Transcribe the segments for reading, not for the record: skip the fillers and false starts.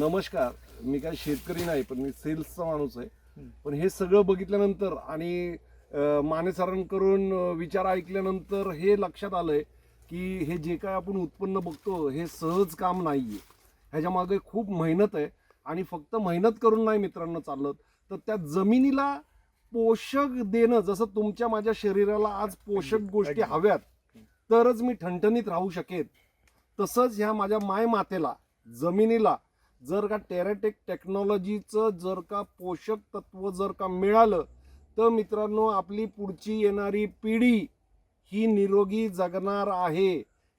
नमस्कार. मी काय शेतकरी नाही, पण मी सेल्सचा माणूस आहे. पण हे सगळं बघितल्यानंतर आणि माने सरांकडून विचार ऐकल्यानंतर हे लक्षात आलंय की हे जे काय आपण उत्पन्न बघतो हे सहज काम नाहीये. ह्याच्या मागे खूप मेहनत आहे आणि फक्त मेहनत करून नाही मित्रांनो चालत, तर त्या जमिनीला पोषक देणं, जसं तुमच्या माझ्या शरीराला आज पोषक गोष्टी हव्यात तरच मी ठणठणीत राहू शकेल, तसंच ह्या माझ्या माय मातेला, जमिनीला जर का टेराटेक टेक्नॉलॉजीचं जर का पोषक तत्व जर का मिळालं तर मित्रांनो आपली पुढची येणारी पिढी ही निरोगी जगणार आहे.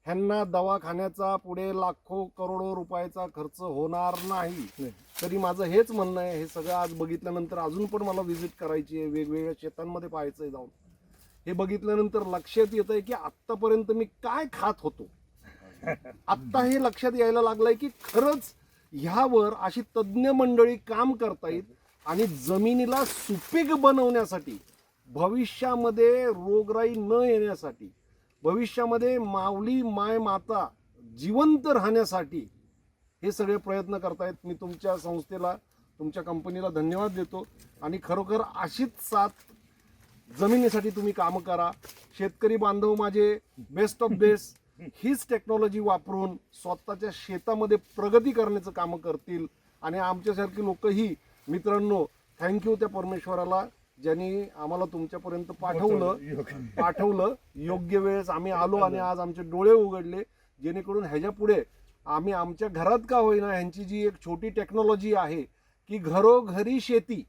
ह्यांना दवाखान्याचा पुढे लाखो करोडो रुपयाचा खर्च होणार नाही. तरी माझं हेच म्हणणं आहे, हे सगळं आज बघितल्यानंतर अजून पण मला व्हिजिट करायची आहे, वेगवेगळ्या शेतांमध्ये पाहायचंय जाऊन. हे बघितल्यानंतर लक्षात येत आहे की आत्तापर्यंत मी काय खात होतो, आत्ता हे लक्षात यायला लागलंय की खरंच ह्यावर अशी तज्ज्ञ मंडळी काम करतायत आणि जमिनीला सुपीक बनवण्यासाठी, भविष्यामध्ये रोगराई न येण्यासाठी, भविष्यामध्ये माऊली माय माता जिवंत राहण्यासाठी हे सगळे प्रयत्न करतायत. मी तुमच्या संस्थेला, तुमच्या कंपनीला धन्यवाद देतो आणि खरोखर अशीच साथ जमिनीसाठी तुम्ही काम करा. शेतकरी बांधव माझे बेस्ट ऑफ बेस्ट हीच टेक्नॉलॉजी वापरून स्वतःच्या शेतामध्ये प्रगती करण्याचं काम करतील. आणि आमच्यासारखी लोकही मित्रांनो, थँक्यू त्या परमेश्वराला ज्यांनी आम्हाला तुमच्यापर्यंत पाठवलं योग्य वेळेस आम्ही आलो आणि आज आमचे डोळे उघडले, जेणेकरून ह्याच्या पुढे आम्ही आमच्या घरात का होईना ह्यांची जी एक छोटी टेक्नॉलॉजी आहे की घरोघरी शेती,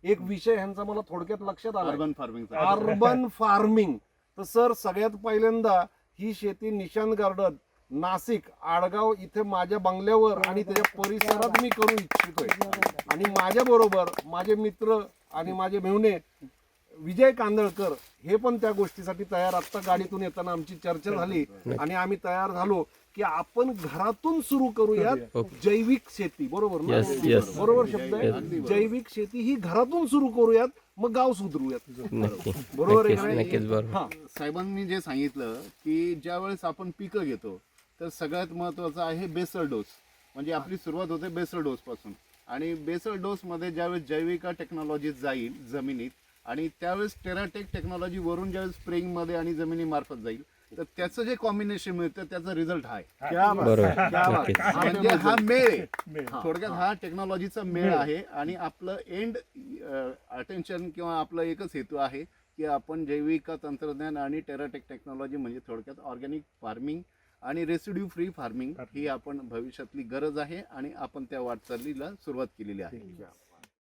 एक विषय ह्यांचा मला थोडक्यात लक्षात आला, अर्बन फार्मिंग. तर सर सगळ्यात पहिल्यांदा ही शेती निशान गार्डन नाशिक आडगाव इथे माझ्या बंगल्यावर आणि त्याच्या परिसरात मी करू इच्छितोय. आणि माझ्या बरोबर माझे मित्र आणि माझे मेहुणे विजय कांदळकर हे पण त्या गोष्टीसाठी तयार. आता गाडीतून येताना आमची चर्चा झाली आणि आम्ही तयार झालो की आपण घरातून सुरू करूयात जैविक शेती. बरोबर ना? बरोबर शब्द आहे, जैविक शेती ही घरातून सुरू करूयात, मग गाव सुधरूयात. बरोबर आहे. साहेबांनी जे सांगितलं की ज्या वेळेस आपण पिकं घेतो तर सगळ्यात महत्वाचं आहे बेसल डोस. म्हणजे आपली सुरुवात होते बेसल डोस पासून, आणि बेसल डोस मध्ये ज्यावेळेस जैविक टेक्नॉलॉजी जाईल जमिनीत आणि त्यावेळेस टेराटेक टेक्नॉलॉजी वरून ज्यावेळेस स्प्रिंग मध्ये आणि जमिनी मार्फत जाईल तर त्याचं जे कॉम्बिनेशन मिळतं त्याचा रिझल्ट आहे. म्हणजे हा मेळ आहे, थोडक्यात हा टेक्नॉलॉजीचा मेळ आहे. आणि आपलं एंड अटेन्शन किंवा आपलं एकच हेतू आहे की आपण जैविक तंत्रज्ञान आणि टेराटेक टेक्नॉलॉजी म्हणजे थोडक्यात ऑर्गॅनिक फार्मिंग आणि रेसिड्यू फ्री फार्मिंग ही आपण भविष्यातली गरज आहे आणि आपण त्या वाटचालीला सुरुवात केलेली आहे.